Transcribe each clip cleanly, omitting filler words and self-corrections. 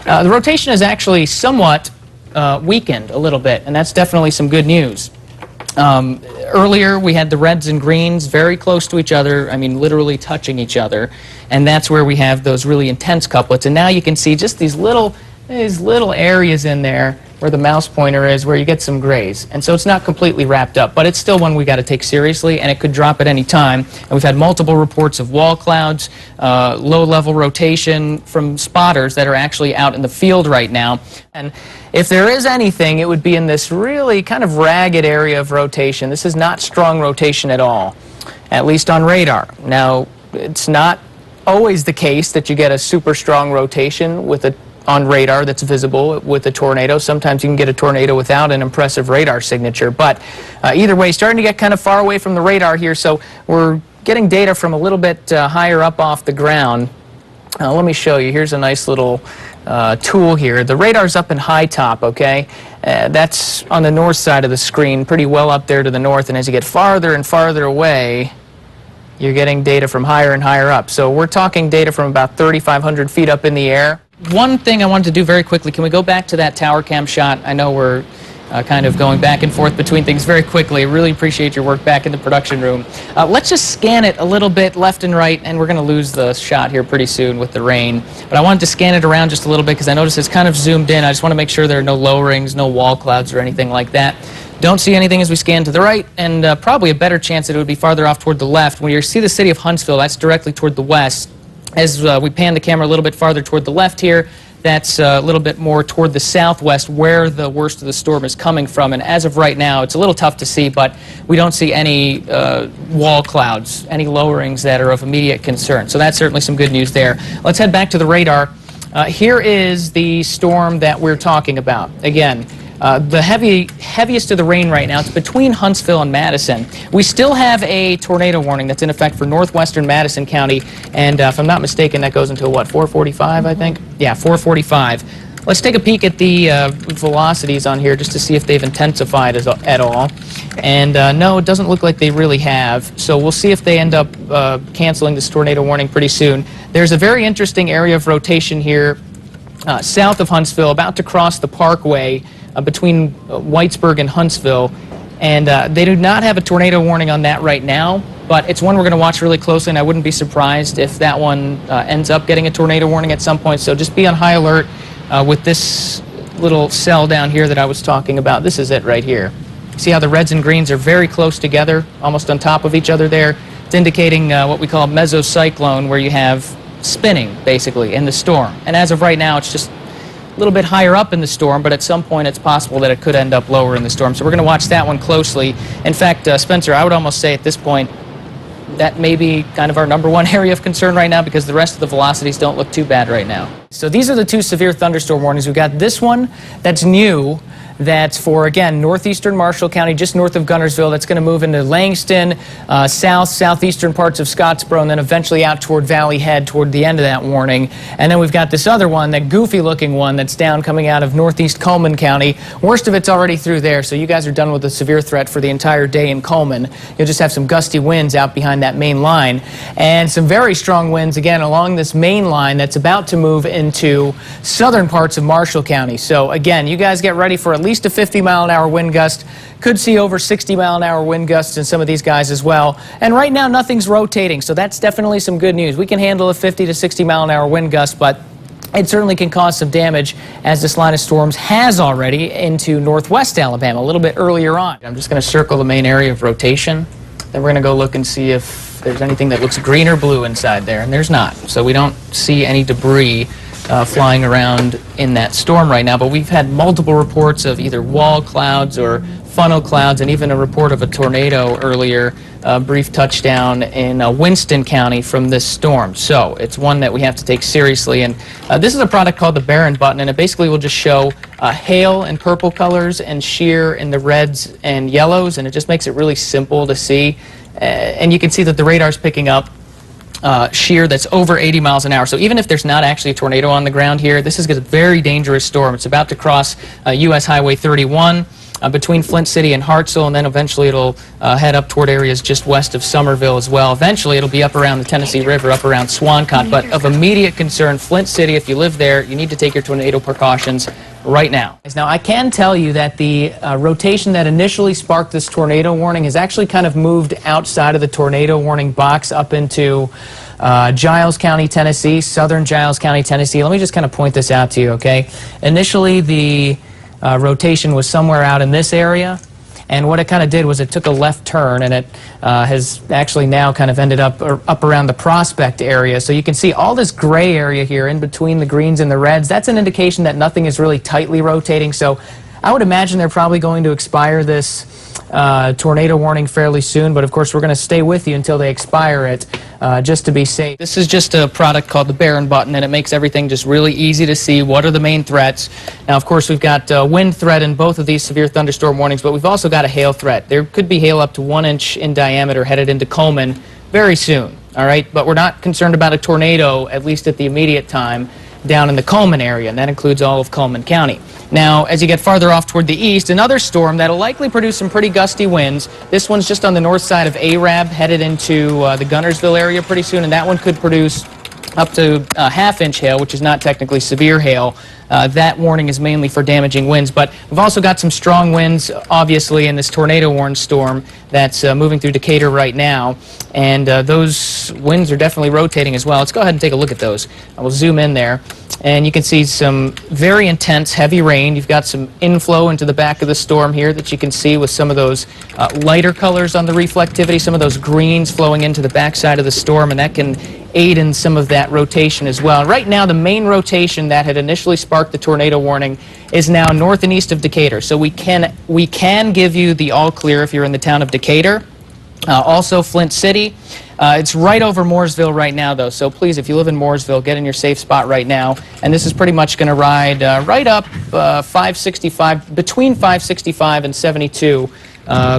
The rotation is actually somewhat weakened a little bit, and that's definitely some good news. Earlier, we had the reds and greens very close to each other, I mean literally touching each other, and that's where we have those really intense couplets. And now you can see just these little areas in there where the mouse pointer is, where you get some grays. And so it's not completely wrapped up, but it's still one we got to take seriously, and it could drop at any time. And we've had multiple reports of wall clouds, low-level rotation from spotters that are actually out in the field right now. And if there is anything, it would be in this really kind of ragged area of rotation. This is not strong rotation at all, at least on radar. Now, it's not always the case that you get a super strong rotation on radar that's visible with a tornado. Sometimes you can get a tornado without an impressive radar signature. But either way, starting to get kind of far away from the radar here, so we're getting data from a little bit higher up off the ground. Let me show you. Here's a nice little tool here. The radar's up in high top, okay? That's on the north side of the screen, pretty well up there to the north, and as you get farther and farther away, you're getting data from higher and higher up. So we're talking data from about 3,500 feet up in the air. One thing I wanted to do very quickly, can we go back to that tower cam shot? I know we're kind of going back and forth between things very quickly. I really appreciate your work back in the production room. Let's just scan it a little bit left and right, and we're going to lose the shot here pretty soon with the rain. But I wanted to scan it around just a little bit because I noticed it's kind of zoomed in. I just want to make sure there are no lowerings, no wall clouds or anything like that. Don't see anything as we scan to the right, and probably a better chance that it would be farther off toward the left. When you see the city of Huntsville, that's directly toward the west. As we pan the camera a little bit farther toward the left here, that's a little bit more toward the southwest where the worst of the storm is coming from. And as of right now, it's a little tough to see, but we don't see any wall clouds, any lowerings that are of immediate concern. So that's certainly some good news there. Let's head back to the radar. Here is the storm that we're talking about. Again, the heaviest of the rain right now, it's between Huntsville and Madison. We still have a tornado warning that's in effect for northwestern Madison County, and if I'm not mistaken, that goes until, what, 4:45, I think? Yeah, 4:45. Let's take a peek at the velocities on here just to see if they've intensified at all. And no, it doesn't look like they really have, so we'll see if they end up canceling this tornado warning pretty soon. There's a very interesting area of rotation here south of Huntsville, about to cross the Parkway, between Whitesburg and Huntsville, and they do not have a tornado warning on that right now, but it's one we're going to watch really closely, and I wouldn't be surprised if that one ends up getting a tornado warning at some point. So just be on high alert with this little cell down here that I was talking about. This is it right here. See how the reds and greens are very close together, almost on top of each other there? It's indicating what we call a mesocyclone, where you have spinning, basically, in the storm. And as of right now, it's just a little bit higher up in the storm, but at some point it's possible that it could end up lower in the storm. So we're going to watch that one closely. In fact, Spencer, I would almost say at this point that may be kind of our #1 area of concern right now, because the rest of the velocities don't look too bad right now. So these are the two severe thunderstorm warnings. We've got this one that's new. That's for, again, northeastern Marshall County, just north of Guntersville. That's going to move into Langston, southeastern parts of Scottsboro, and then eventually out toward Valley Head toward the end of that warning. And then we've got this other one, that goofy-looking one that's down coming out of northeast Coleman County. Worst of it's already through there, so you guys are done with the severe threat for the entire day in Coleman. You'll just have some gusty winds out behind that main line, and some very strong winds, again, along this main line that's about to move into southern parts of Marshall County. So, again, you guys get ready for at least a 50-mile-an-hour wind gust. Could see over 60-mile-an-hour wind gusts in some of these guys as well. And right now, nothing's rotating, so that's definitely some good news. We can handle a 50 to 60-mile-an-hour wind gust, but it certainly can cause some damage, as this line of storms has already into northwest Alabama a little bit earlier on. I'm just going to circle the main area of rotation. Then we're going to go look and see if there's anything that looks green or blue inside there, and there's not. So we don't see any debris flying around in that storm right now, but we've had multiple reports of either wall clouds or funnel clouds, and even a report of a tornado earlier, a brief touchdown in Winston County from this storm. So it's one that we have to take seriously, and this is a product called the Barron button, and it basically will just show hail in purple colors and shear in the reds and yellows, and it just makes it really simple to see. And you can see that the radar's picking up shear that's over 80 miles an hour. So even if there's not actually a tornado on the ground here, this is a very dangerous storm. It's about to cross U.S. Highway 31. between Flint City and Hartselle, and then eventually it'll head up toward areas just west of Somerville as well. Eventually it'll be up around the Tennessee River, up around Swancott, but of immediate concern, Flint City, if you live there, you need to take your tornado precautions right now. Now, I can tell you that the rotation that initially sparked this tornado warning has actually kind of moved outside of the tornado warning box up into Giles County, Tennessee, southern Giles County, Tennessee. Let me just kind of point this out to you, okay? Initially, the rotation was somewhere out in this area, and what it kind of did was it took a left turn, and it has actually now kind of ended up around the Prospect area. So you can see all this gray area here in between the greens and the reds. That's an indication that nothing is really tightly rotating. So I would imagine they're probably going to expire this tornado warning fairly soon, but of course we're going to stay with you until they expire it just to be safe. This is just a product called the Barron button, and it makes everything just really easy to see what are the main threats. Now, of course, we've got wind threat in both of these severe thunderstorm warnings, but we've also got a hail threat. There could be hail up to 1 inch in diameter headed into Coleman very soon, all right? But we're not concerned about a tornado, at least at the immediate time, down in the Coleman area, and that includes all of Coleman County. Now, as you get farther off toward the east, another storm that'll likely produce some pretty gusty winds. This one's just on the north side of Arab, headed into the Gunnersville area pretty soon, and that one could produce up to half-inch hail, which is not technically severe hail. That warning is mainly for damaging winds, but we've also got some strong winds, obviously, in this tornado-warned storm that's moving through Decatur right now, and those winds are definitely rotating as well. Let's go ahead and take a look at those. I will zoom in there, and you can see some very intense, heavy rain. You've got some inflow into the back of the storm here that you can see with some of those lighter colors on the reflectivity, some of those greens flowing into the backside of the storm, and that can aid in some of that rotation as well. Right now, the main rotation that had initially sparked the tornado warning is now north and east of Decatur. So we can give you the all clear if you're in the town of Decatur. Also Flint City. It's right over Mooresville right now, though, so please, if you live in Mooresville, get in your safe spot right now. And this is pretty much going to ride right up 565, between 565 and 72,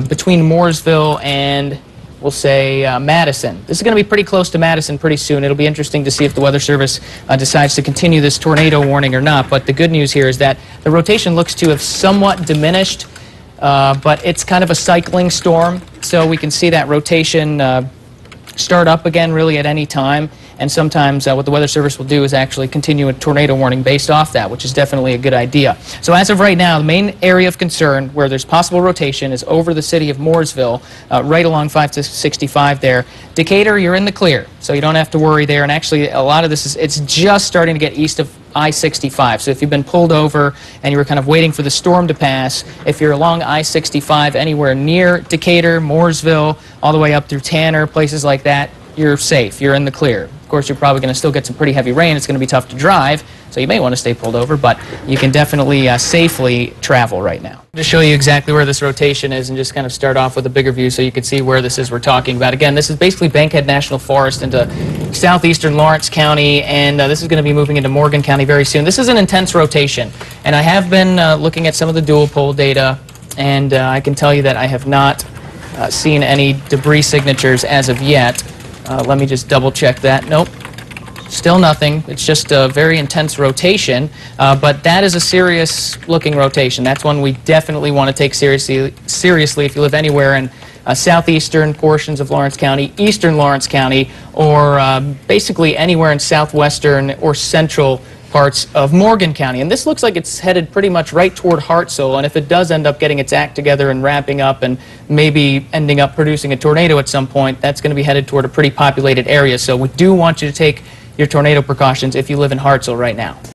between Mooresville and, we'll say, Madison. This is going to be pretty close to Madison pretty soon. It'll be interesting to see if the Weather Service decides to continue this tornado warning or not. But the good news here is that the rotation looks to have somewhat diminished, but it's kind of a cycling storm, so we can see that rotation start up again really at any time. And sometimes what the Weather Service will do is actually continue a tornado warning based off that, which is definitely a good idea. So as of right now, the main area of concern where there's possible rotation is over the city of Mooresville, right along 565 there. Decatur, you're in the clear, so you don't have to worry there. And actually, a lot of this it's just starting to get east of I-65. So if you've been pulled over and you were kind of waiting for the storm to pass, if you're along I-65 anywhere near Decatur, Mooresville, all the way up through Tanner, places like that, you're safe. You're in the clear. Of course, you're probably going to still get some pretty heavy rain. It's going to be tough to drive, so you may want to stay pulled over, but you can definitely safely travel right now. To show you exactly where this rotation is and just kind of start off with a bigger view so you can see where this is we're talking about. Again, this is basically Bankhead National Forest into southeastern Lawrence County, and this is going to be moving into Morgan County very soon. This is an intense rotation, and I have been looking at some of the dual pole data, and I can tell you that I have not seen any debris signatures as of yet. Let me just double check that. Nope, still nothing. It's just a very intense rotation, but that is a serious looking rotation. That's one we definitely want to take seriously if you live anywhere in southeastern portions of Lawrence County, eastern Lawrence County, or basically anywhere in southwestern or central parts of Morgan County. And this looks like it's headed pretty much right toward Hartselle, and if it does end up getting its act together and ramping up and maybe ending up producing a tornado at some point, that's going to be headed toward a pretty populated area. So we do want you to take your tornado precautions if you live in Hartselle right now.